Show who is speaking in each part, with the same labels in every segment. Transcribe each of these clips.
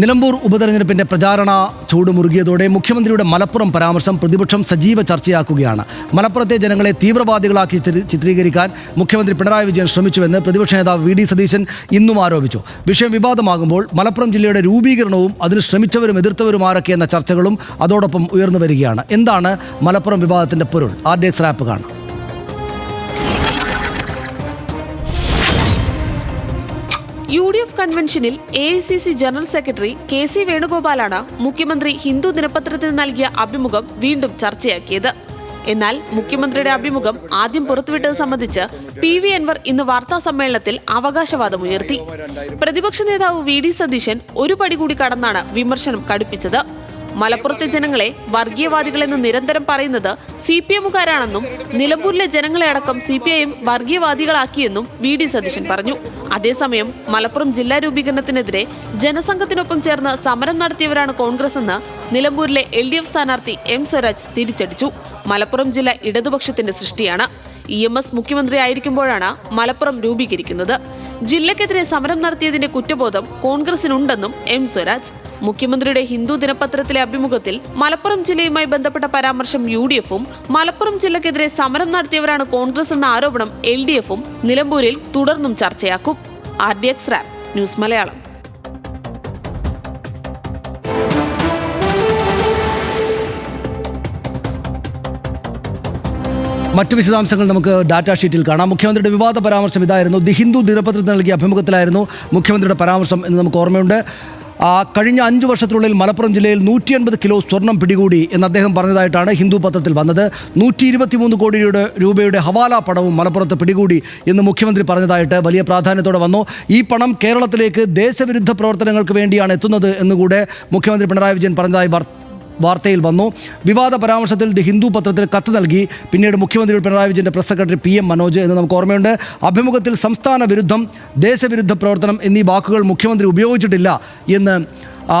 Speaker 1: നിലമ്പൂർ ഉപതെരഞ്ഞെടുപ്പിന്റെ പ്രചാരണ ചൂട് മുറുകിയതോടെ മുഖ്യമന്ത്രിയുടെ മലപ്പുറം പരാമർശം പ്രതിപക്ഷം സജീവ ചർച്ചയാക്കുകയാണ്. മലപ്പുറത്തെ ജനങ്ങളെ തീവ്രവാദികളാക്കി ചിത്രീകരിക്കാൻ മുഖ്യമന്ത്രി പിണറായി വിജയൻ ശ്രമിച്ചുവെന്ന് പ്രതിപക്ഷ നേതാവ് വി ഡി സതീശൻ ഇന്നും ആരോപിച്ചു. വിഷയം വിവാദമാകുമ്പോൾ മലപ്പുറം ജില്ലയുടെ രൂപീകരണവും അതിന് ശ്രമിച്ചവരും എതിർത്തവരും ആരൊക്കെ എന്ന ചർച്ചകളും അതോടൊപ്പം ഉയർന്നു വരികയാണ്. എന്താണ് മലപ്പുറം വിവാദത്തിന്റെ പൊരുൾ? RDX റാപ്പ് കാണാം.
Speaker 2: UDF കൺവെൻഷനിൽ AICC ജനറൽ സെക്രട്ടറി KC വേണുഗോപാലാണ് മുഖ്യമന്ത്രി ഹിന്ദു ദിനപത്രത്തിന് നൽകിയ അഭിമുഖം വീണ്ടും ചർച്ചയാക്കിയത്. എന്നാൽ മുഖ്യമന്ത്രിയുടെ അഭിമുഖം ആദ്യം പുറത്തുവിട്ടത് സംബന്ധിച്ച് PV അൻവർ ഇന്ന് വാർത്താ സമ്മേളനത്തിൽ അവകാശവാദമുയർത്തി. പ്രതിപക്ഷ നേതാവ് വി ഡി സതീശൻ ഒരു പടി കൂടി കടന്നാണ് വിമർശനം കടുപ്പിച്ചത്. മലപ്പുറത്തെ ജനങ്ങളെ വർഗീയവാദികളെന്ന് നിരന്തരം പറയുന്നത് CPM-കാരാണെന്നും നിലമ്പൂരിലെ ജനങ്ങളെ അടക്കം CPIM വർഗീയവാദികളാക്കിയെന്നും വി ഡി സതീശൻ പറഞ്ഞു. അതേസമയം മലപ്പുറം ജില്ലാ രൂപീകരണത്തിനെതിരെ ജനസംഘത്തിനൊപ്പം ചേർന്ന് സമരം നടത്തിയവരാണ് കോൺഗ്രസ് എന്ന് നിലമ്പൂരിലെ LDF സ്ഥാനാർത്ഥി M സ്വരാജ് തിരിച്ചടിച്ചു. മലപ്പുറം ജില്ല ഇടതുപക്ഷത്തിന്റെ സൃഷ്ടിയാണ്. EMS മുഖ്യമന്ത്രിയായിരിക്കുമ്പോഴാണ് മലപ്പുറം രൂപീകരിക്കുന്നത്. ജില്ലക്കെതിരെ സമരം നടത്തിയതിന്റെ കുറ്റബോധം കോൺഗ്രസിനുണ്ടെന്നും M സ്വരാജ്. മുഖ്യമന്ത്രിയുടെ ഹിന്ദു ദിനപത്രത്തിലെ അഭിമുഖത്തിൽ മലപ്പുറം ജില്ലയുമായി ബന്ധപ്പെട്ട പരാമർശം UDF-ഉം മലപ്പുറം ജില്ലക്കെതിരെ സമരം നടത്തിയവരാണ് കോൺഗ്രസ് എന്ന ആരോപണം LDF-ഉം നിലമ്പൂരിൽ തുടർന്നും ചർച്ചയാക്കും. RDX rap news Malayalam.
Speaker 1: മറ്റു വിശദാംശങ്ങൾ നമുക്ക് ഡാറ്റാ ഷീറ്റിൽ കാണാം. മുഖ്യമന്ത്രിയുടെ വിവാദ പരാമർശം ഇതായിരുന്നു. ദി ഹിന്ദു ദിനപത്രത്തിൽ നൽകിയ അഭിമുഖത്തിലായിരുന്നു മുഖ്യമന്ത്രിയുടെ പരാമർശം എന്ന് നമുക്ക് ഓർമ്മയുണ്ട്. കഴിഞ്ഞ 5 വർഷത്തിനുള്ളിൽ മലപ്പുറം ജില്ലയിൽ 150 കിലോ സ്വർണം പിടികൂടി എന്ന് അദ്ദേഹം പറഞ്ഞതായിട്ടാണ് ഹിന്ദു പത്രത്തിൽ വന്നത്. 123 കോടി രൂപയുടെ ഹവാല പണവും മലപ്പുറത്ത് പിടികൂടി എന്ന് മുഖ്യമന്ത്രി പറഞ്ഞതായിട്ട് വലിയ പ്രാധാന്യത്തോടെ വന്നു. ഈ പണം കേരളത്തിലേക്ക് ദേശവിരുദ്ധ പ്രവർത്തനങ്ങൾക്ക് വേണ്ടിയാണ് എത്തുന്നത് എന്നുകൂടെ മുഖ്യമന്ത്രി പിണറായി വിജയൻ പറഞ്ഞതായി വാർത്തയിൽ വന്നു. വിവാദ പരാമർശത്തിൽ ദി ഹിന്ദു പത്രത്തിന് കത്ത് നൽകി. പിന്നീട് മുഖ്യമന്ത്രി പിണറായി വിജയൻ്റെ പ്രസ് സെക്രട്ടറി PM മനോജ് എന്ന് നമുക്ക് ഓർമ്മയുണ്ട്. അഭിമുഖത്തിൽ സംസ്ഥാന വിരുദ്ധം, ദേശവിരുദ്ധ പ്രവർത്തനം എന്നീ വാക്കുകൾ മുഖ്യമന്ത്രി ഉപയോഗിച്ചിട്ടില്ല എന്ന്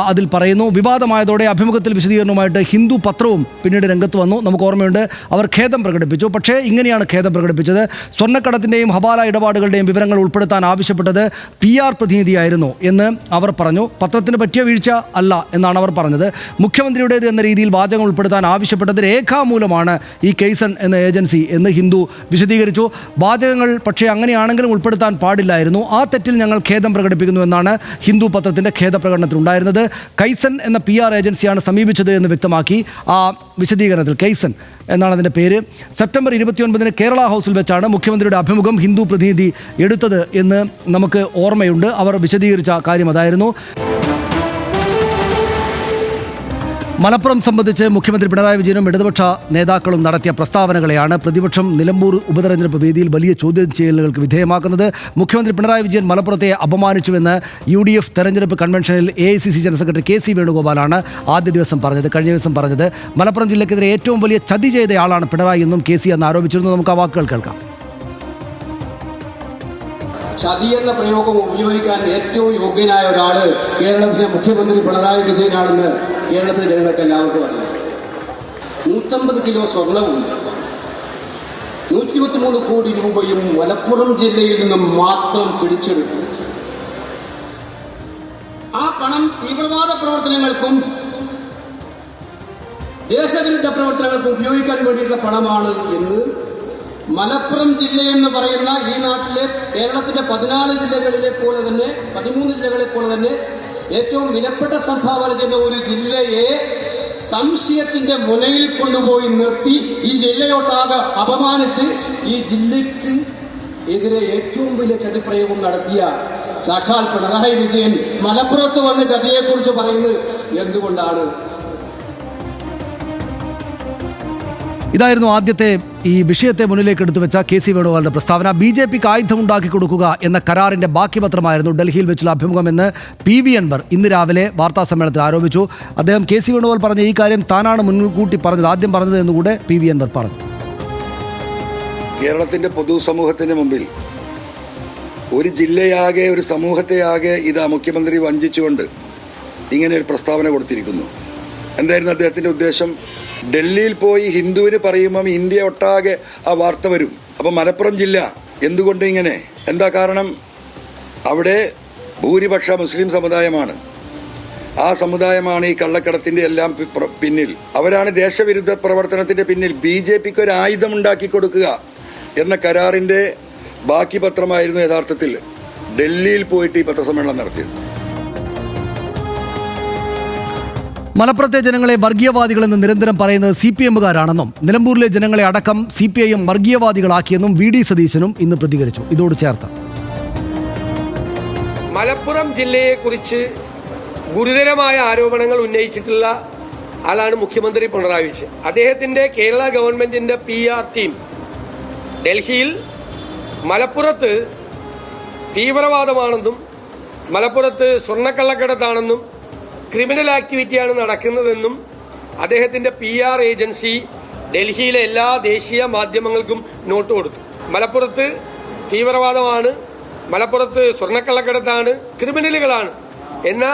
Speaker 1: അതിൽ പറയുന്നു. വിവാദമായതോടെ അഭിമുഖത്തിൽ വിശദീകരണവുമായിട്ട് ഹിന്ദു പത്രവും പിന്നീട് രംഗത്ത് വന്നു. നമുക്ക് ഓർമ്മയുണ്ട്, അവർ ഖേദം പ്രകടിപ്പിച്ചു. പക്ഷേ ഇങ്ങനെയാണ് ഖേദം പ്രകടിപ്പിച്ചത്. സ്വർണ്ണക്കടത്തിൻ്റെയും ഹവാല ഇടപാടുകളുടെയും വിവരങ്ങൾ ഉൾപ്പെടുത്താൻ ആവശ്യപ്പെട്ടത് PR പ്രതിനിധിയായിരുന്നു എന്ന് അവർ പറഞ്ഞു. പത്രത്തിന് പറ്റിയ വീഴ്ച അല്ല എന്നാണ് അവർ പറഞ്ഞത്. മുഖ്യമന്ത്രിയുടേത് എന്ന രീതിയിൽ വാചകം ഉൾപ്പെടുത്താൻ ആവശ്യപ്പെട്ടത് രേഖാമൂലമാണ് ഈ കെയ്സൺ എന്ന ഏജൻസി എന്ന് ഹിന്ദു വിശദീകരിച്ചു. വാചകങ്ങൾ പക്ഷേ അങ്ങനെയാണെങ്കിലും ഉൾപ്പെടുത്താൻ പാടില്ലായിരുന്നു. ആ തെറ്റിൽ ഞങ്ങൾ ഖേദം പ്രകടിപ്പിക്കുന്നു എന്നാണ് ഹിന്ദു പത്രത്തിൻ്റെ ഖേദപ്രകടനത്തിലുണ്ടായിരുന്നത്. കൈസൺ എന്ന PR ഏജൻസിയാണ് സമീപിച്ചത് എന്ന് വ്യക്തമാക്കി. ആ വിശദീകരണത്തിൽ കൈസൺ എന്നാണ് അതിൻ്റെ പേര്. സെപ്റ്റംബർ 29 കേരള ഹൗസിൽ വെച്ചാണ് മുഖ്യമന്ത്രിയുടെ അഭിമുഖം ഹിന്ദു പ്രതിനിധി എടുത്തത് എന്ന് നമുക്ക് ഓർമ്മയുണ്ട്. അവർ വിശദീകരിച്ച കാര്യം അതായിരുന്നു. മലപ്പുറം സംബന്ധിച്ച് മുഖ്യമന്ത്രി പിണറായി വിജയനും ഇടതുപക്ഷ നേതാക്കളും നടത്തിയ പ്രസ്താവനകളെയാണ് പ്രതിപക്ഷം നിലമ്പൂർ ഉപതെരഞ്ഞെടുപ്പ് വേദിയിൽ വലിയ ചോദ്യം ചെയ്യലുകൾക്ക് വിധേയമാക്കുന്നത്. മുഖ്യമന്ത്രി പിണറായി വിജയൻ മലപ്പുറത്തെ അപമാനിച്ചുവെന്ന് UDF തെരഞ്ഞെടുപ്പ് കൺവെൻഷനിൽ AICC ജനറൽ സെക്രട്ടറി KC വേണുഗോപാലാണ് കഴിഞ്ഞ ദിവസം പറഞ്ഞത്. മലപ്പുറം ജില്ലക്കെതിരെ ഏറ്റവും വലിയ ചതി ചെയ്തയാളാണ് പിണറായി എന്നും KC എന്ന് ആരോപിച്ചിരുന്നു. നമുക്ക് ആ വാക്കുകൾ കേൾക്കാം.
Speaker 3: ചതി എന്ന പ്രയോഗം ഉപയോഗിക്കാൻ ഏറ്റവും യോഗ്യനായ ഒരാള് കേരളത്തിലെ മുഖ്യമന്ത്രി പിണറായി വിജയനാണെന്ന് കേരളത്തിലെ ജനങ്ങൾക്ക് എല്ലാവർക്കും അറിയാം. 150 കിലോ സ്വർണവും 123 കോടി രൂപയും മലപ്പുറം ജില്ലയിൽ നിന്നും മാത്രം പിടിച്ചെടുത്തു. ആ പണം തീവ്രവാദ പ്രവർത്തനങ്ങൾക്കും ദേശവിരുദ്ധ പ്രവർത്തനങ്ങൾക്കും ഉപയോഗിക്കാൻ വേണ്ടിയിട്ടുള്ള പണമാണ് എന്ന് മലപ്പുറം ജില്ലയെന്ന് പറയുന്ന ഈ നാട്ടിലെ കേരളത്തിലെ 14 ജില്ലകളിലെ പോലെ തന്നെ 13 ജില്ലകളെ പോലെ തന്നെ ഏറ്റവും വിലപ്പെട്ട സംഭാവന ചെയ്യുന്ന ഒരു ജില്ലയെ സംശയത്തിന്റെ മുനയിൽ കൊണ്ടുപോയി നിർത്തി ഈ ജില്ലയോട്ടാകെ അപമാനിച്ച് ഈ ജില്ലയ്ക്ക് എതിരെ ഏറ്റവും വലിയ ചതിപ്രയോഗം നടത്തിയ സാക്ഷാൽ പിണറായി വിജയൻ മലപ്പുറത്ത് വന്ന് ചതിയെക്കുറിച്ച് പറയുന്നത് എന്തുകൊണ്ടാണ്?
Speaker 1: ഇതായിരുന്നു ആദ്യത്തെ ഈ വിഷയത്തെ മുന്നിലേക്ക് എടുത്തു വെച്ച KC വേണുഗോപാലിന്റെ പ്രസ്താവന. BJPക്ക് ആയുധമുണ്ടാക്കി കൊടുക്കുക എന്ന കരാറിന്റെ ബാക്കി പത്രമായിരുന്നു ഡൽഹിയിൽ വെച്ചുള്ള അഭിമുഖമെന്ന് PV അൻവർ ഇന്ന് രാവിലെ വാർത്താ സമ്മേളനത്തിൽ ആരോപിച്ചു. അദ്ദേഹം KC വേണുഗോപാൽ പറഞ്ഞ ഈ കാര്യം താനാണ് മുൻകൂട്ടി പറഞ്ഞത്, ആദ്യം പറഞ്ഞത് എന്നുകൂടെ PV അൻവർ പറഞ്ഞു.
Speaker 4: കേരളത്തിന്റെ പൊതുസമൂഹത്തിന് മുമ്പിൽ ഒരു ജില്ലയാകെ, ഒരു സമൂഹത്തെയാകെ ഇതാ മുഖ്യമന്ത്രി വഞ്ചിച്ചുകൊണ്ട് ഇങ്ങനെ ഒരു പ്രസ്താവന കൊടുത്തിരിക്കുന്നു. എന്തായിരുന്നു അദ്ദേഹത്തിന്റെ ഉദ്ദേശം? ഡൽഹിയിൽ പോയി ഹിന്ദുവിന് പറയുമ്പം ഇന്ത്യ ഒട്ടാകെ ആ വാർത്ത വരും. അപ്പം മലപ്പുറം ജില്ല എന്തുകൊണ്ട് ഇങ്ങനെ? എന്താ കാരണം? അവിടെ ഭൂരിപക്ഷ മുസ്ലിം സമുദായമാണ്. ആ സമുദായമാണ് ഈ കള്ളക്കടത്തിൻ്റെ എല്ലാം പിന്നിൽ. അവരാണ് ദേശവിരുദ്ധ പ്രവർത്തനത്തിൻ്റെ പിന്നിൽ. BJPക്ക് ഒരു ആയുധം ഉണ്ടാക്കി കൊടുക്കുക എന്ന കരാറിൻ്റെ ബാക്കി പത്രമായിരുന്നു യഥാർത്ഥത്തിൽ ഡൽഹിയിൽ പോയിട്ട് ഈ പത്രസമ്മേളനം നടത്തിയത്.
Speaker 1: മലപ്പുറത്തെ ജനങ്ങളെ വർഗീയവാദികളെന്ന് നിരന്തരം പറയുന്നത് CPMകാരാണെന്നും നിലമ്പൂരിലെ ജനങ്ങളെ അടക്കം CPIM വർഗീയവാദികളാക്കിയെന്നും VD സതീശനും ഇന്ന് പ്രതികരിച്ചു. ഇതോട് ചേർത്ത്
Speaker 5: മലപ്പുറം ജില്ലയെക്കുറിച്ച് ഗുരുതരമായ ആരോപണങ്ങൾ ഉന്നയിച്ചിട്ടുള്ള ആളാണ് മുഖ്യമന്ത്രി പിണറായി വിജയൻ. അദ്ദേഹത്തിന്റെ കേരള ഗവൺമെന്റിന്റെ PR ടീം ഡൽഹിയിൽ മലപ്പുറത്ത് തീവ്രവാദമാണെന്നും മലപ്പുറത്ത് സ്വർണ്ണക്കള്ളക്കടത്താണെന്നും ക്രിമിനൽ ആക്ടിവിറ്റിയാണ് നടക്കുന്നതെന്നും അദ്ദേഹത്തിന്റെ PR ഏജൻസി ഡൽഹിയിലെ എല്ലാ ദേശീയ മാധ്യമങ്ങൾക്കും നോട്ട് കൊടുത്തു. മലപ്പുറത്ത് തീവ്രവാദമാണ്, മലപ്പുറത്ത് സ്വർണ്ണക്കള്ളക്കടത്താണ്, ക്രിമിനലുകളാണ് എന്ന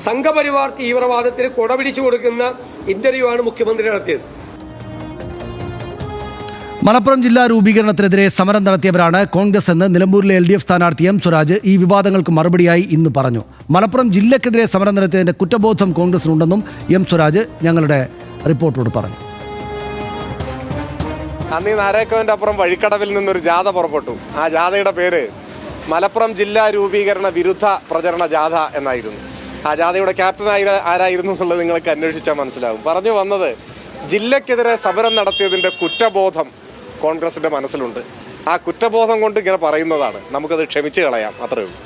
Speaker 5: സംഘപരിവാർ തീവ്രവാദത്തിന് കൊടപിടിച്ചു കൊടുക്കുന്ന ഇന്റർവ്യൂ ആണ് മുഖ്യമന്ത്രി നടത്തിയത്.
Speaker 1: മലപ്പുറം ജില്ലാ രൂപീകരണത്തിനെതിരെ സമരം നടത്തിയവരാണ് കോൺഗ്രസ് എന്ന് നിലമ്പൂരിലെ LDF സ്ഥാനാർത്ഥി M സ്വരാജ് ഈ വിവാദങ്ങൾക്ക് മറുപടിയായി ഇന്ന് പറഞ്ഞു. മലപ്പുറം ജില്ലക്കെതിരെ സമരം നടത്തിയതിന്റെ കുറ്റബോധം കോൺഗ്രസിനുണ്ടെന്നും M സ്വരാജ് ഞങ്ങളുടെ റിപ്പോർട്ടോട് പറഞ്ഞു.
Speaker 6: അന്ന് ഈ നാരായണന്റെ അപ്പുറം വഴിക്കടവിൽ നിന്നൊരു ജാഥ പുറപ്പെട്ടു. ആ ജാഥയുടെ പേര് മലപ്പുറം ജില്ലാ രൂപീകരണ വിരുദ്ധ പ്രചരണ ജാഥ എന്നായിരുന്നു. ആ ജാഥയുടെ ക്യാപ്റ്റൻ ആരായിരുന്നു എന്നുള്ളത് നിങ്ങൾക്ക് അന്വേഷിച്ചാൽ മനസ്സിലാവും. പറഞ്ഞു വന്നത് ജില്ലക്കെതിരെ സമരം നടത്തിയതിന്റെ കുറ്റബോധം കോൺഗ്രസിന്റെ മനസ്സിലുണ്ട്. ആ കുറ്റബോധം കൊണ്ട് ഇങ്ങനെ പറയുന്നതാണ്. നമുക്കത് ക്ഷമിച്ചു കളയാം, അത്രയേ ഉള്ളൂ.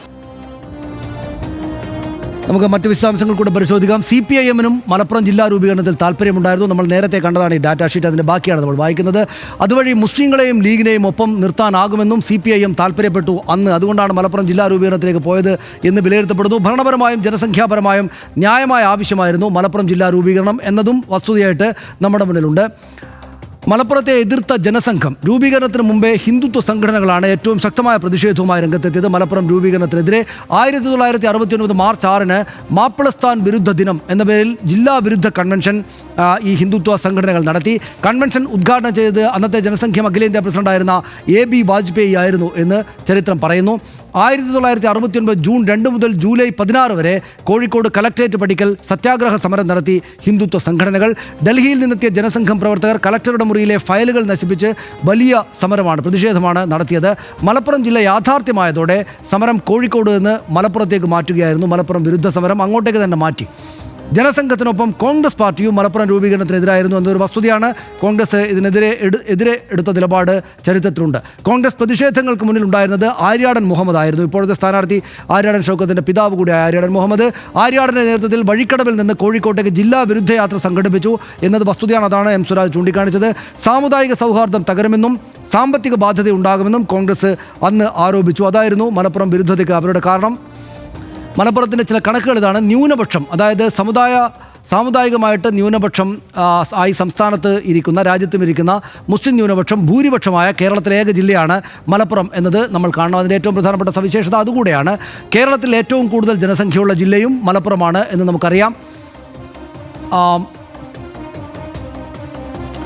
Speaker 1: നമുക്ക് മറ്റ് വിശദാംശങ്ങൾ കൂടെ പരിശോധിക്കാം. CPIMനും മലപ്പുറം ജില്ലാ രൂപീകരണത്തിൽ താല്പര്യമുണ്ടായിരുന്നു. നമ്മൾ നേരത്തെ കണ്ടതാണ് ഈ ഡാറ്റാ ഷീറ്റ്. അതിൻ്റെ ബാക്കിയാണ് നമ്മൾ വായിക്കുന്നത്. അതുവഴി മുസ്ലിങ്ങളെയും ലീഗിനെയും ഒപ്പം നിർത്താനാകുമെന്നും CPIM താല്പര്യപ്പെട്ടു അന്ന്. അതുകൊണ്ടാണ് മലപ്പുറം ജില്ലാ രൂപീകരണത്തിലേക്ക് പോയത് എന്ന് വിലയിരുത്തപ്പെടുന്നു. ഭരണപരമായും ജനസംഖ്യാപരമായും ന്യായമായ ആവശ്യമായിരുന്നു മലപ്പുറം ജില്ലാ രൂപീകരണം എന്നതും വസ്തുതയായിട്ട് നമ്മുടെ മുന്നിലുണ്ട്. മലപ്പുറത്തെ എതിർത്ത ജനസംഘം രൂപീകരണത്തിന് മുമ്പേ ഹിന്ദുത്വ സംഘടനകളാണ് ഏറ്റവും ശക്തമായ പ്രതിഷേധവുമായി രംഗത്തെത്തിയത്. മലപ്പുറം രൂപീകരണത്തിനെതിരെ 1969 മാർച്ച് 6-ന് മാപ്പിളസ്ഥാൻ വിരുദ്ധ ദിനം എന്ന പേരിൽ ജില്ലാ വിരുദ്ധ കൺവെൻഷൻ ഈ ഹിന്ദുത്വ സംഘടനകൾ നടത്തി. കൺവെൻഷൻ ഉദ്ഘാടനം ചെയ്തത് അന്നത്തെ ജനസംഖ്യ അഖിലേന്ത്യാ പ്രസിഡന്റായിരുന്ന AB വാജ്പേയി ആയിരുന്നു എന്ന് ചരിത്രം പറയുന്നു. 1969 ജൂൺ 2 മുതൽ ജൂലൈ 16 വരെ കോഴിക്കോട് കലക്ട്രേറ്റ് പടിക്കൽ സത്യാഗ്രഹ സമരം നടത്തി ഹിന്ദുത്വ സംഘടനകൾ. ഡൽഹിയിൽ നിന്നെത്തിയ ജനസംഘം പ്രവർത്തകർ കലക്ടറുടെ മുറിയിലെ ഫയലുകൾ നശിപ്പിച്ച് വലിയ പ്രതിഷേധമാണ് നടത്തിയത്. മലപ്പുറം ജില്ല യാഥാർത്ഥ്യമായതോടെ സമരം കോഴിക്കോട് നിന്ന് മലപ്പുറത്തേക്ക് മാറ്റുകയായിരുന്നു. മലപ്പുറം വിരുദ്ധ സമരം അങ്ങോട്ടേക്ക് തന്നെ മാറ്റി. ജനസംഘത്തിനൊപ്പം കോൺഗ്രസ് പാർട്ടിയും മലപ്പുറം രൂപീകരണത്തിനെതിരായിരുന്നു എന്നൊരു വസ്തുതയാണ്. കോൺഗ്രസ് ഇതിനെതിരെ എടുത്ത നിലപാട് ചരിത്രത്തിലുണ്ട്. കോൺഗ്രസ് പ്രതിഷേധങ്ങൾക്ക് മുന്നിലുണ്ടായിരുന്നത് ആര്യാടൻ മുഹമ്മദ് ആയിരുന്നു. ഇപ്പോഴത്തെ സ്ഥാനാർത്ഥി ആര്യാടൻ ഷൗക്കത്തിൻ്റെ പിതാവ് കൂടിയായ ആര്യാടൻ മുഹമ്മദ്. ആര്യാടൻ്റെ നേതൃത്വത്തിൽ വഴിക്കടവിൽ നിന്ന് കോഴിക്കോട്ടേക്ക് ജില്ലാ വിരുദ്ധ യാത്ര സംഘടിപ്പിച്ചു എന്നത് വസ്തുതയാണ്. അതാണ് M സ്വരാജ് ചൂണ്ടിക്കാണിച്ചത്. സാമുദായിക സൗഹാർദ്ദം തകരുമെന്നും സാമ്പത്തിക ബാധ്യത ഉണ്ടാകുമെന്നും കോൺഗ്രസ് അന്ന് ആരോപിച്ചു. അതായിരുന്നു മലപ്പുറം വിരുദ്ധതയ്ക്ക് അവരുടെ കാരണം. മലപ്പുറത്തിൻ്റെ ചില കണക്കുകൾ ഇതാണ്. ന്യൂനപക്ഷം, അതായത് സാമുദായികമായിട്ട് ന്യൂനപക്ഷം ആയി സംസ്ഥാനത്ത് ഇരിക്കുന്ന, രാജ്യത്തും ഇരിക്കുന്ന മുസ്ലിം ന്യൂനപക്ഷം ഭൂരിപക്ഷമായ കേരളത്തിലെ ഏക ജില്ലയാണ് മലപ്പുറം എന്നത് നമ്മൾ കാണണം. അതിൻ്റെ ഏറ്റവും പ്രധാനപ്പെട്ട സവിശേഷത അതുകൂടെയാണ്. കേരളത്തിൽ ഏറ്റവും കൂടുതൽ ജനസംഖ്യയുള്ള ജില്ലയും മലപ്പുറമാണ് എന്ന് നമുക്കറിയാം.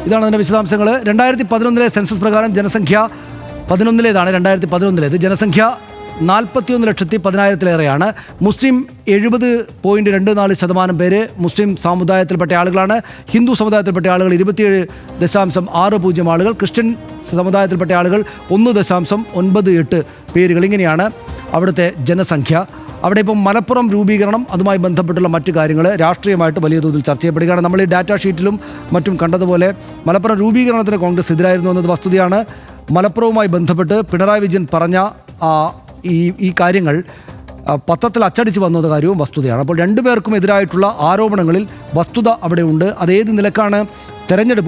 Speaker 1: ഇതാണ് അതിൻ്റെ വിശദാംശങ്ങൾ. 2011 സെൻസസ് പ്രകാരം ജനസംഖ്യ 2011 ജനസംഖ്യ 41,10,000-ലേറെയാണ്. മുസ്ലിം 70.24% പേര് മുസ്ലിം സമുദായത്തിൽപ്പെട്ട ആളുകളാണ്. ഹിന്ദു സമുദായത്തിൽപ്പെട്ട ആളുകൾ 27.60 ആളുകൾ. ക്രിസ്ത്യൻ സമുദായത്തിൽപ്പെട്ട ആളുകൾ 1.98 പേരുകൾ. ഇങ്ങനെയാണ് അവിടുത്തെ ജനസംഖ്യ. അവിടെ ഇപ്പം മലപ്പുറം രൂപീകരണം, അതുമായി ബന്ധപ്പെട്ടുള്ള മറ്റു കാര്യങ്ങൾ രാഷ്ട്രീയമായിട്ട് വലിയ തോതിൽ ചർച്ച ചെയ്യപ്പെടുകയാണ്. നമ്മൾ ഈ ഡാറ്റാ ഷീറ്റിലും മറ്റും കണ്ടതുപോലെ മലപ്പുറം രൂപീകരണത്തിന് കോൺഗ്രസ് എതിരായിരുന്നു എന്നത് വസ്തുതയാണ്. മലപ്പുറവുമായി ബന്ധപ്പെട്ട് പിണറായി വിജയൻ പറഞ്ഞ ഈ കാര്യങ്ങൾ പത്രത്തിൽ അച്ചടിച്ച് വന്നത് കാര്യവും വസ്തുതയാണ്. അപ്പോൾ രണ്ടുപേർക്കും എതിരായിട്ടുള്ള ആരോപണങ്ങളിൽ വസ്തുത അവിടെ ഉണ്ട്. അതേത് നിലക്കാണ്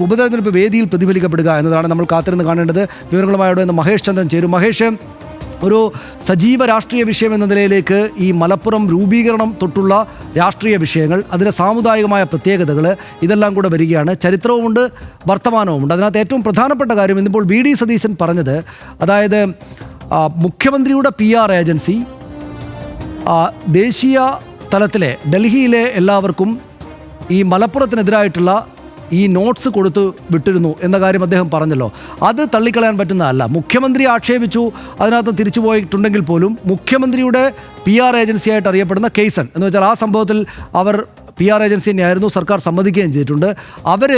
Speaker 1: ഉപതെരഞ്ഞെടുപ്പ് വേദിയിൽ പ്രതിഫലിക്കപ്പെടുക എന്നതാണ് നമ്മൾ കാത്തിരുന്ന് കാണേണ്ടത്. വിവരങ്ങളുമായി അവിടെ നിന്ന് മഹേഷ് ചന്ദ്രൻ ചേരും. മഹേഷ്, ഒരു സജീവ രാഷ്ട്രീയ വിഷയം എന്ന നിലയിലേക്ക് ഈ മലപ്പുറം രൂപീകരണം തൊട്ടുള്ള രാഷ്ട്രീയ വിഷയങ്ങൾ, അതിലെ സാമുദായികമായ പ്രത്യേകതകൾ, ഇതെല്ലാം കൂടെ വരികയാണ്. ചരിത്രവുമുണ്ട്, വർത്തമാനവുമുണ്ട്. അതിനകത്ത് ഏറ്റവും പ്രധാനപ്പെട്ട കാര്യം ഇന്നിപ്പോൾ VD സതീശൻ പറഞ്ഞത്, അതായത് മുഖ്യമന്ത്രിയുടെ PR ഏജൻസി ദേശീയ തലത്തിലെ ഡൽഹിയിലെ എല്ലാവർക്കും ഈ മലപ്പുറത്തിനെതിരായിട്ടുള്ള ഈ നോട്ട്സ് കൊടുത്തു വിട്ടിരുന്നു എന്ന കാര്യം അദ്ദേഹം പറഞ്ഞല്ലോ. അത് തള്ളിക്കളയാൻ പറ്റുന്നതല്ല. മുഖ്യമന്ത്രി ആക്ഷേപിച്ചു, അതിനകത്ത് തിരിച്ചു പോയിട്ടുണ്ടെങ്കിൽ പോലും മുഖ്യമന്ത്രിയുടെ PR ഏജൻസിയായിട്ട് അറിയപ്പെടുന്ന കേസൺ എന്ന് വെച്ചാൽ ആ സംഭവത്തിൽ അവർ PR ഏജൻസി തന്നെയായിരുന്നു, സർക്കാർ സമ്മതിക്കുകയും ചെയ്തിട്ടുണ്ട്. അവർ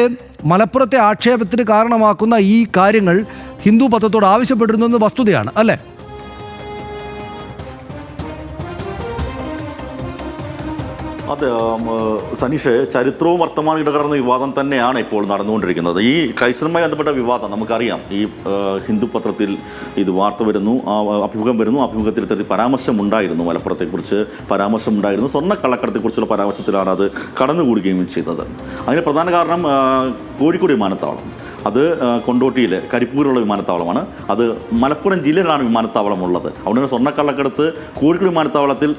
Speaker 1: മലപ്പുറത്തെ ആക്ഷേപത്തിന് കാരണമാക്കുന്ന ഈ കാര്യങ്ങൾ ഹിന്ദു പത്രത്തോട് ആവശ്യപ്പെട്ടിരുന്നു എന്ന വസ്തുതയാണ് അല്ലേ?
Speaker 7: അതെ സനീഷ്, ചരിത്രവും വർത്തമാനം ഇടകലർന്ന വിവാദം തന്നെയാണ് ഇപ്പോൾ നടന്നുകൊണ്ടിരിക്കുന്നത്. ഈ കൈസറുമായി ബന്ധപ്പെട്ട വിവാദം നമുക്കറിയാം. ഈ ഹിന്ദു പത്രത്തിൽ ഇത് വാർത്ത വരുന്നു, അഭിമുഖം വരുന്നു, അഭിമുഖത്തിൽ ഇത്തരത്തിൽ പരാമർശമുണ്ടായിരുന്നു, മലപ്പുറത്തെക്കുറിച്ച് പരാമർശമുണ്ടായിരുന്നു. സ്വർണ്ണക്കള്ളക്കടത്തെക്കുറിച്ചുള്ള പരാമർശത്തിലാണ് അത് കടന്നുകൂടുകയും ചെയ്തത്. അതിന് പ്രധാന കാരണം കോഴിക്കോട് വിമാനത്താവളം. അത് കൊണ്ടോട്ടിയിലെ കരിപ്പൂരുള്ള വിമാനത്താവളമാണ്. അത് മലപ്പുറം ജില്ലയിലാണ് വിമാനത്താവളമുള്ളത്. അതുകൊണ്ട് സ്വർണ്ണക്കള്ളക്കടത്ത് കോഴിക്കോട് വിമാനത്താവളത്തിൽ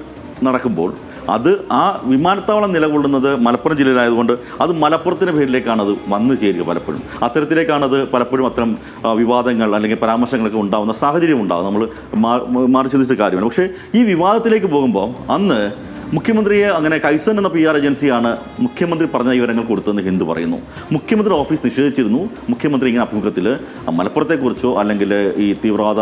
Speaker 7: നടക്കുമ്പോൾ അത് ആ വിമാനത്താവളം നിലകൊള്ളുന്നത് മലപ്പുറം ജില്ലയിലായതുകൊണ്ട് അത് മലപ്പുറത്തിൻ്റെ പേരിലേക്കാണ് അത് വന്നു ചേരുക. പലപ്പോഴും അത്തരത്തിലേക്കാണത് പലപ്പോഴും അത്തരം വിവാദങ്ങൾ അല്ലെങ്കിൽ പരാമർശങ്ങളൊക്കെ ഉണ്ടാകുന്ന സാഹചര്യം ഉണ്ടാകും. നമ്മൾ മാറി ചിന്തിച്ച കാര്യമാണ്. പക്ഷേ ഈ വിവാദത്തിലേക്ക് പോകുമ്പോൾ അന്ന് മുഖ്യമന്ത്രിയെ അങ്ങനെ കൈസൺ എന്ന PR ഏജൻസിയാണ് മുഖ്യമന്ത്രി പറഞ്ഞ വിവരങ്ങൾ കൊടുത്തതെന്ന് ഹിന്ദു പറയുന്നു. മുഖ്യമന്ത്രി ഓഫീസ് നിഷേധിച്ചിരുന്നു. മുഖ്യമന്ത്രി ഇങ്ങനെ അഭിമുഖത്തിൽ മലപ്പുറത്തെക്കുറിച്ചോ അല്ലെങ്കിൽ ഈ തീവ്രവാദ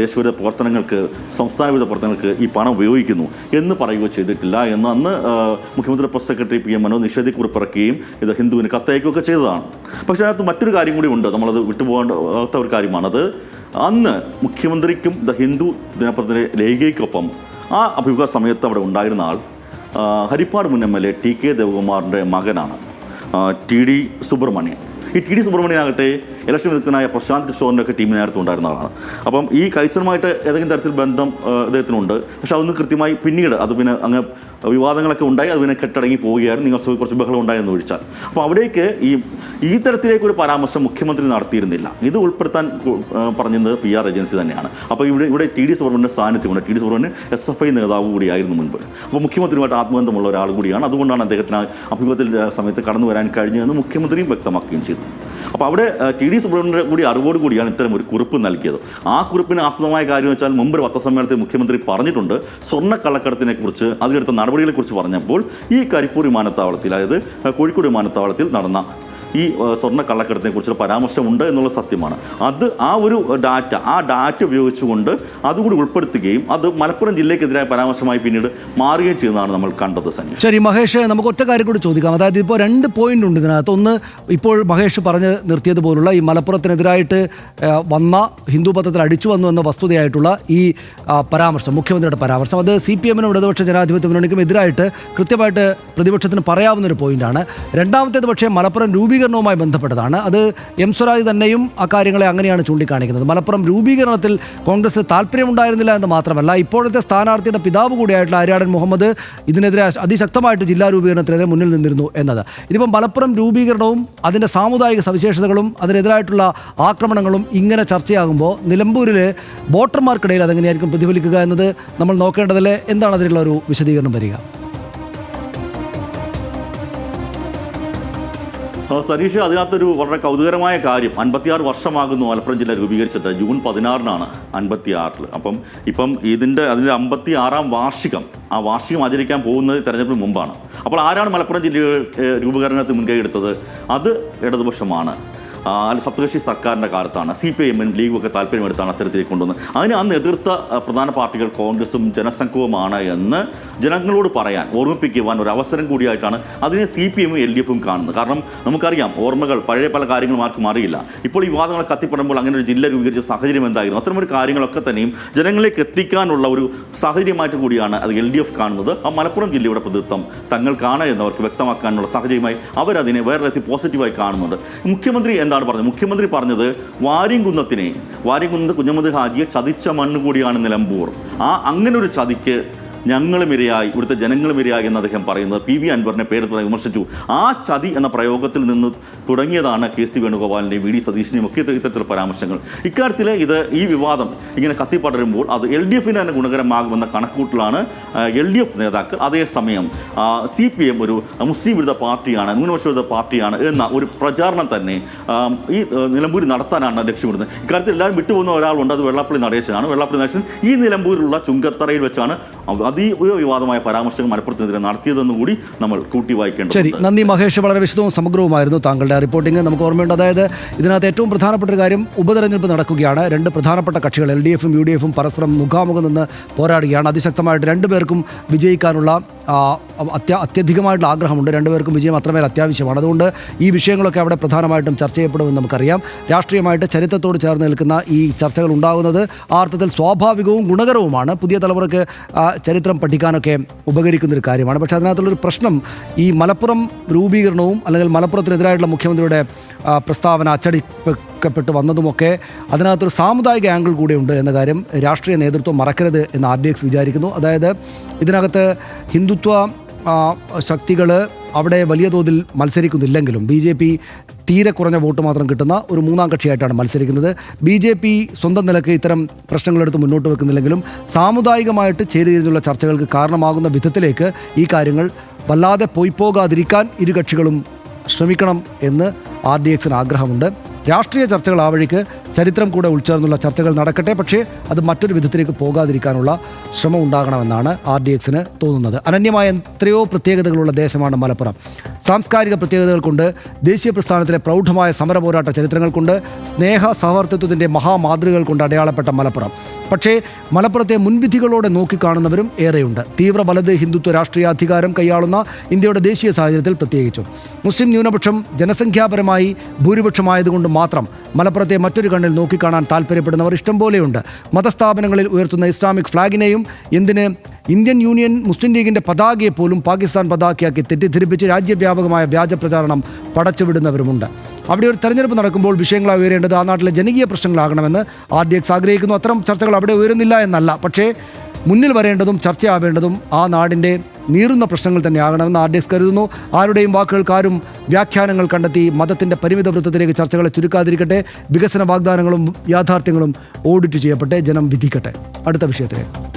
Speaker 7: ദേശവിരുദ്ധ പ്രവർത്തനങ്ങൾക്ക്, സംസ്ഥാന വിരുദ്ധ പ്രവർത്തനങ്ങൾക്ക് ഈ പണം ഉപയോഗിക്കുന്നു എന്ന് പറയുകയോ ചെയ്തിട്ടില്ല എന്ന് അന്ന് മുഖ്യമന്ത്രി പ്രസ് സെക്രട്ടറി PM മനോജ് നിഷേധിക്കുറിപ്പ് ഇറക്കുകയും ഇത് ഹിന്ദുവിന് കത്തയക്കുകയൊക്കെ ചെയ്തതാണ്. പക്ഷേ അതിനകത്ത് മറ്റൊരു കാര്യം കൂടി ഉണ്ട്, നമ്മളത് വിട്ടുപോകാത്ത ഒരു കാര്യമാണത്. അന്ന് മുഖ്യമന്ത്രിക്കും ദ ഹിന്ദു ദിനപത്രത്തിലെ ലേഖയ്ക്കൊപ്പം ആ അഭിമുഖ സമയത്ത് അവിടെ ഉണ്ടായിരുന്ന ആൾ ഹരിപ്പാട് മുൻ MLA TK ദേവകുമാറിൻ്റെ മകനാണ് TD സുബ്രഹ്മണ്യൻ. ഈ TD സുബ്രഹ്മണ്യനാകട്ടെ ഇലക്ഷൻ വിദഗ്ധനായ പ്രശാന്ത് കിഷോറിൻ്റെ ഒക്കെ ടീമിന് നേരത്തെ ഉണ്ടായിരുന്ന ആളാണ്. അപ്പം ഈ കൈസറുമായിട്ട് ഏതെങ്കിലും തരത്തിൽ ബന്ധം അദ്ദേഹത്തിനുണ്ട്. പക്ഷെ അതൊന്നും കൃത്യമായി പിന്നീട് അത് പിന്നെ അങ്ങ് വിവാദങ്ങളൊക്കെ ഉണ്ടായി, അത് പിന്നെ കെട്ടടങ്ങി പോവുകയായിരുന്നു. നിയമസഭയിൽ കുറച്ച് ബഹളം ഉണ്ടായെന്ന് ഒഴിച്ചാൽ. അപ്പോൾ അവിടേക്ക് ഈ തരത്തിലേക്കൊരു പരാമർശം മുഖ്യമന്ത്രി നടത്തിയിരുന്നില്ല. ഇത് ഉൾപ്പെടുത്താൻ പറഞ്ഞത് PR ഏജൻസി തന്നെയാണ്. അപ്പോൾ ഇവിടെ TD സുബ്രഹ്മണ്യൻ്റെ സാന്നിധ്യമുണ്ട്. TD സുബ്രഹ്മണ്യൻ SFI നേതാവ് കൂടിയായിരുന്നു മുൻപ്. അപ്പോൾ മുഖ്യമന്ത്രിയുമായിട്ട് ആത്മബന്ധമുള്ള ഒരാൾ കൂടിയാണ്. അതുകൊണ്ടാണ് അദ്ദേഹത്തിന് അഭിമുഖത്തിൽ സമയത്ത് കടന്നു വരാൻ കഴിഞ്ഞതെന്ന് മുഖ്യമന്ത്രിയും വ്യക്തമാക്കുകയും ചെയ്തു. അപ്പോൾ അവിടെ TD സുബ്രഹ്മണ്യൻ്റെ കൂടി അറിവോട് കൂടിയാണ് ഇത്തരം ഒരു കുറിപ്പ് നൽകിയത്. ആ കുറിപ്പിന് ആസ്പദമായ കാര്യം വെച്ചാൽ മുമ്പ് പത്രസമ്മേളനത്തിൽ മുഖ്യമന്ത്രി പറഞ്ഞിട്ടുണ്ട്, സ്വർണ്ണക്കള്ളക്കടത്തിനെ കുറിച്ച് അതിലെടുത്ത നടപടികളെക്കുറിച്ച് പറഞ്ഞപ്പോൾ ഈ കരിപ്പൂർ വിമാനത്താവളത്തിൽ, അതായത് കോഴിക്കോട് വിമാനത്താവളത്തിൽ നടന്ന ഈ സ്വർണ്ണക്കള്ളക്കടത്തിനെ കുറിച്ചുള്ള പരാമർശമുണ്ട് എന്നുള്ള സത്യമാണ്. ആ ഒരു ഡാറ്റ ഉപയോഗിച്ചുകൊണ്ട് അതുകൂടി ഉൾപ്പെടുത്തുകയും അത് മലപ്പുറം ജില്ലയ്ക്കെതിരായ പരാമർശമായി പിന്നീട് മാറുകയും ചെയ്യുന്നതാണ് നമ്മൾ കണ്ടത്. സനീഷ്,
Speaker 1: ശരി മഹേഷ്, നമുക്ക് ഒറ്റ കാര്യം കൂടി ചോദിക്കാം. അതായത് ഇപ്പോൾ 2 പോയിന്റ് ഉണ്ട് ഇതിനകത്ത്. ഒന്ന്, ഇപ്പോൾ മഹേഷ് പറഞ്ഞ് നിർത്തിയതുപോലുള്ള ഈ മലപ്പുറത്തിനെതിരായിട്ട് വന്ന ഹിന്ദു പത്രത്തിൽ അടിച്ചു വന്നു എന്ന വസ്തുതയായിട്ടുള്ള ഈ പരാമർശം, മുഖ്യമന്ത്രിയുടെ പരാമർശം, അത് CPM-നും ഇടതുപക്ഷ ജനാധിപത്യ മുന്നണിക്കും എതിരായിട്ട് കൃത്യമായിട്ട് പ്രതിപക്ഷത്തിന് പറയാവുന്നൊരു പോയിന്റാണ്. രണ്ടാമത്തേത് പക്ഷേ മലപ്പുറം രൂപീകരണവുമായി ബന്ധപ്പെട്ടതാണ്. അത് M സ്വരാജ് തന്നെയും അക്കാര്യങ്ങളെ അങ്ങനെയാണ് ചൂണ്ടിക്കാണിക്കുന്നത്. മലപ്പുറം രൂപീകരണത്തിൽ കോൺഗ്രസിന് താല്പര്യമുണ്ടായിരുന്നില്ല എന്ന് മാത്രമല്ല, ഇപ്പോഴത്തെ സ്ഥാനാർത്ഥിയുടെ പിതാവ് കൂടിയായിട്ടുള്ള ആര്യാടൻ മുഹമ്മദ് ഇതിനെതിരെ അതിശക്തമായിട്ട് ജില്ലാ രൂപീകരണത്തിനെതിരെ മുന്നിൽ നിന്നിരുന്നു എന്നത്. ഇതിപ്പോൾ മലപ്പുറം രൂപീകരണവും അതിൻ്റെ സാമുദായിക സവിശേഷതകളും അതിനെതിരായിട്ടുള്ള ആക്രമണങ്ങളും ഇങ്ങനെ ചർച്ചയാകുമ്പോൾ നിലമ്പൂരിൽ വോട്ടർമാർക്കിടയിൽ അതെങ്ങനെയായിരിക്കും പ്രതിഫലിക്കുക എന്നത് നമ്മൾ നോക്കേണ്ടതല്ലേ? എന്താണ് അതിനുള്ള ഒരു വിശദീകരണം വരിക?
Speaker 7: സനീഷ്, അതിനകത്തൊരു വളരെ കൗതുകരമായ കാര്യം, 56 വർഷമാകുന്നു മലപ്പുറം ജില്ല രൂപീകരിച്ചിട്ട്. ജൂൺ 16-നാണ് 56. അപ്പം അതിൻ്റെ 56-ാം വാർഷികം, ആ വാർഷികം ആചരിക്കാൻ പോകുന്നത് തെരഞ്ഞെടുപ്പിന് മുമ്പാണ്. അപ്പോൾ ആരാണ് മലപ്പുറം ജില്ലയുടെ രൂപീകരണത്തിന് മുൻകൈ എടുത്തത്? അത് ഇടതുപക്ഷമാണ്. സപ്തകക്ഷി സർക്കാരിൻ്റെ കാലത്താണ്. CPM-നും ലീഗും ഒക്കെ താല്പര്യമെടുത്താണ് അത്തരത്തിലേക്ക് കൊണ്ടുവന്നത്. അതിന് അന്ന് എതിർത്ത പ്രധാന പാർട്ടികൾ കോൺഗ്രസും ജനസംഘവുമാണ് എന്ന് ജനങ്ങളോട് പറയാൻ, ഓർമ്മിപ്പിക്കുവാൻ ഒരു അവസരം കൂടിയായിട്ടാണ് അതിനെ CPM-ഉം LDF-ഉം കാണുന്നത്. കാരണം നമുക്കറിയാം, ഓർമ്മകൾ, പഴയ പല കാര്യങ്ങളും ആർക്കും അറിയില്ല. ഇപ്പോൾ ഈ വിവാദങ്ങൾ കത്തിപ്പെടുമ്പോൾ അങ്ങനെ ഒരു ജില്ല രൂപീകരിച്ച സാഹചര്യം എന്തായിരുന്നു, അത്തരമൊരു കാര്യങ്ങളൊക്കെ തന്നെയും ജനങ്ങളിലേക്ക് എത്തിക്കാനുള്ള ഒരു സാഹചര്യമായിട്ട് കൂടിയാണ് അത് LDF കാണുന്നത്. ആ മലപ്പുറം ജില്ലയുടെ പ്രതിനിധിത്വം തങ്ങൾക്കാണ് എന്നവർക്ക് വ്യക്തമാക്കാനുള്ള സാഹചര്യമായി അവരതിനെ വേറെ തരത്തിൽ പോസിറ്റീവായി കാണുന്നുണ്ട്. മുഖ്യമന്ത്രി എന്താണ് പറഞ്ഞത്? മുഖ്യമന്ത്രി പറഞ്ഞത് വാര്യംകുന്നത്ത് കുഞ്ഞഹമ്മദ് ഹാജിയെ ചതിച്ച മണ്ണ് കൂടിയാണ് നിലമ്പൂർ. അങ്ങനെ ഒരു ചതിക്ക് ഞങ്ങളും ഇരയായി, ഇവിടുത്തെ ജനങ്ങളും ഇരയായി എന്ന് അദ്ദേഹം പറയുന്നത് PV അൻവറിനെ പേരെടുത്ത് വിമർശിച്ചു. ആ ചതി എന്ന പ്രയോഗത്തിൽ നിന്ന് തുടങ്ങിയതാണ് KC വേണുഗോപാലിൻ്റെയും VD സതീഷിൻ്റെയും ഒക്കെ ഇത്തരത്തിലുള്ള പരാമർശങ്ങൾ. ഇക്കാര്യത്തിൽ ഈ വിവാദം ഇങ്ങനെ കത്തിപ്പടരുമ്പോൾ അത് LDF-ന് തന്നെ ഗുണകരമാകുമെന്ന കണക്കൂട്ടിലാണ് LDF നേതാക്കൾ. അതേസമയം CPM ഒരു മുസ്ലിം വിരുദ്ധ പാർട്ടിയാണ്, ന്യൂനപക്ഷ വിരുദ്ധ പാർട്ടിയാണ് എന്ന ഒരു പ്രചാരണം തന്നെ ഈ നിലമ്പൂരിൽ നടത്താനാണ് ലക്ഷ്യമിടുന്നത്. ഇക്കാര്യത്തിൽ എല്ലാവരും വിട്ടുപോകുന്ന ഒരാളുണ്ട്, അത് വെള്ളാപ്പള്ളി നടേശനാണ്. വെള്ളാപ്പള്ളി നടേശൻ ഈ നിലമ്പൂരിലുള്ള ചുങ്കത്തറയിൽ വെച്ചാണ് അതീവ വിവാദമായ പരാമർശങ്ങൾ മലപ്പുറത്തിനെതിരെ നടത്തിയതെന്ന് കൂടി നമ്മൾ കൂട്ടി
Speaker 1: ശരി,
Speaker 7: വായിക്കേണ്ടതുണ്ട്.
Speaker 1: നന്ദി മഹേഷ്. വളരെ വിശദവും സമഗ്രവുമായിരുന്നു താങ്കളുടെ റിപ്പോർട്ടിംഗ്. നമുക്ക് ഓർമ്മയുണ്ട്, അതായത് ഇതിനകത്ത് ഏറ്റവും പ്രധാനപ്പെട്ട ഒരു കാര്യം, ഉപതെരഞ്ഞെടുപ്പ് നടക്കുകയാണ്. രണ്ട് പ്രധാനപ്പെട്ട കക്ഷികൾ LDFും UDFും പരസ്പരം മുഖാമുഖം നിന്ന് പോരാടുകയാണ്. അതിശക്തമായിട്ട് രണ്ടുപേർക്കും വിജയിക്കാനുള്ള അത്യധികമായിട്ടുള്ള ആഗ്രഹമുണ്ട്. രണ്ടുപേർക്കും വിജയം അത്രമേൽ അത്യാവശ്യമാണ്. അതുകൊണ്ട് ഈ വിഷയങ്ങളൊക്കെ അവിടെ പ്രധാനമായിട്ടും ചർച്ച ചെയ്യപ്പെടുമെന്ന് നമുക്കറിയാം. രാഷ്ട്രീയമായിട്ട് ചരിത്രത്തോട് ചേർന്ന് നിൽക്കുന്ന ഈ ചർച്ചകൾ ഉണ്ടാകുന്നത് ആ അർത്ഥത്തിൽ സ്വാഭാവികവും ഗുണകരവുമാണ്. പുതിയ തലമുറയ്ക്ക് ചരിത്രം പഠിക്കാനൊക്കെ ഉപകരിക്കുന്നൊരു കാര്യമാണ്. പക്ഷേ അതിനകത്തുള്ളൊരു പ്രശ്നം, ഈ മലപ്പുറം രൂപീകരണവും അല്ലെങ്കിൽ മലപ്പുറത്തിനെതിരായിട്ടുള്ള മുഖ്യമന്ത്രിയുടെ പ്രസ്താവന അച്ചടിക്കപ്പെട്ട് വന്നതുമൊക്കെ അതിനകത്തൊരു സാമുദായിക ആംഗിൾ കൂടെയുണ്ട് എന്ന കാര്യം രാഷ്ട്രീയ നേതൃത്വം മറക്കരുത് എന്ന് RDX വിചാരിക്കുന്നു. അതായത് ഇതിനകത്ത് ഹിന്ദുത്വ ശക്തികൾ അവിടെ വലിയ തോതിൽ മത്സരിക്കുന്നില്ലെങ്കിലും BJP തീരെ കുറഞ്ഞ വോട്ട് മാത്രം കിട്ടുന്ന ഒരു മൂന്നാം കക്ഷിയായിട്ടാണ് മത്സരിക്കുന്നത്. BJP സ്വന്തം നിലയ്ക്ക് ഇത്തരം പ്രശ്നങ്ങളെടുത്ത് മുന്നോട്ട് വെക്കുന്നില്ലെങ്കിലും സാമുദായികമായിട്ട് ചേരിതിരിഞ്ഞുള്ള ചർച്ചകൾക്ക് കാരണമാകുന്ന വിധത്തിലേക്ക് ഈ കാര്യങ്ങൾ വല്ലാതെ പോകാതിരിക്കാൻ ഇരു കക്ഷികളും ശ്രമിക്കണം എന്ന് RDXന് ആഗ്രഹമുണ്ട്. രാഷ്ട്രീയ ചർച്ചകൾ ആ വഴിക്ക് ചരിത്രം കൂടെ ഉൾച്ചേർന്നുള്ള ചർച്ചകൾ നടക്കട്ടെ, പക്ഷേ അത് മറ്റൊരു വിധത്തിലേക്ക് പോകാതിരിക്കാനുള്ള ശ്രമം ഉണ്ടാകണമെന്നാണ് RDXന് തോന്നുന്നത്. അനന്യമായ എത്രയോ പ്രത്യേകതകളുള്ള ദേശമാണ് മലപ്പുറം. സാംസ്കാരിക പ്രത്യേകതകൾ കൊണ്ട്, ദേശീയ പ്രസ്ഥാനത്തിലെ പ്രൗഢമായ സമര പോരാട്ട ചരിത്രങ്ങൾ കൊണ്ട്, സ്നേഹ സഹവർത്തിത്വത്തിൻ്റെ മഹാമാതൃകകൾ കൊണ്ട് അടയാളപ്പെട്ട മലപ്പുറം. പക്ഷേ മലപ്പുറത്തെ മുൻവിധികളോടെ നോക്കിക്കാണുന്നവരും ഏറെയുണ്ട്. തീവ്ര വലത് ഹിന്ദുത്വ രാഷ്ട്രീയാധികാരം കൈയാളുന്ന ഇന്ത്യയുടെ ദേശീയ സാഹചര്യത്തിൽ പ്രത്യേകിച്ചും മുസ്ലിം ന്യൂനപക്ഷം ജനസംഖ്യാപരമായി ഭൂരിപക്ഷമായതുകൊണ്ട് മാത്രം മലപ്പുറത്തെ മറ്റൊരു കണ്ണിൽ നോക്കിക്കാണാൻ താല്പര്യപ്പെടുന്നവർ ഇഷ്ടം പോലെയുണ്ട്. മതസ്ഥാപനങ്ങളിൽ ഉയർത്തുന്ന ഇസ്ലാമിക് ഫ്ലാഗിനെയും എന്തിന് ഇന്ത്യൻ യൂണിയൻ മുസ്ലിം ലീഗിൻ്റെ പതാകയെ പോലും പാകിസ്ഥാൻ പതാകയാക്കി തെറ്റിദ്ധരിപ്പിച്ച് രാജ്യവ്യാപകമായ വ്യാജ പ്രചാരണം പടച്ചുവിടുന്നവരുമുണ്ട്. അവിടെ ഒരു തെരഞ്ഞെടുപ്പ് നടക്കുമ്പോൾ വിഷയങ്ങളായി ഉയരേണ്ടത് ആ നാട്ടിലെ ജനകീയ പ്രശ്നങ്ങളാകണമെന്ന് RDX ആഗ്രഹിക്കുന്നു. അത്തരം ചർച്ചകൾ അവിടെ ഉയരുന്നില്ല എന്നല്ല, പക്ഷേ മുന്നിൽ വരേണ്ടതും ചർച്ചയാവേണ്ടതും ആ നാടിൻ്റെ നീറുന്ന പ്രശ്നങ്ങൾ തന്നെ ആകണമെന്ന് RDX കരുതുന്നു. ആരുടെയും വാക്കുകൾക്ക് ആരും വ്യാഖ്യാനങ്ങൾ കണ്ടെത്തി മതത്തിൻ്റെ പരിമിത വൃത്തത്തിലേക്ക് ചർച്ചകളെ ചുരുക്കാതിരിക്കട്ടെ. വികസന വാഗ്ദാനങ്ങളും യാഥാർത്ഥ്യങ്ങളും ഓഡിറ്റ് ചെയ്യപ്പെട്ടെ, ജനം വിധിക്കട്ടെ. അടുത്ത വിഷയത്തിലേക്ക്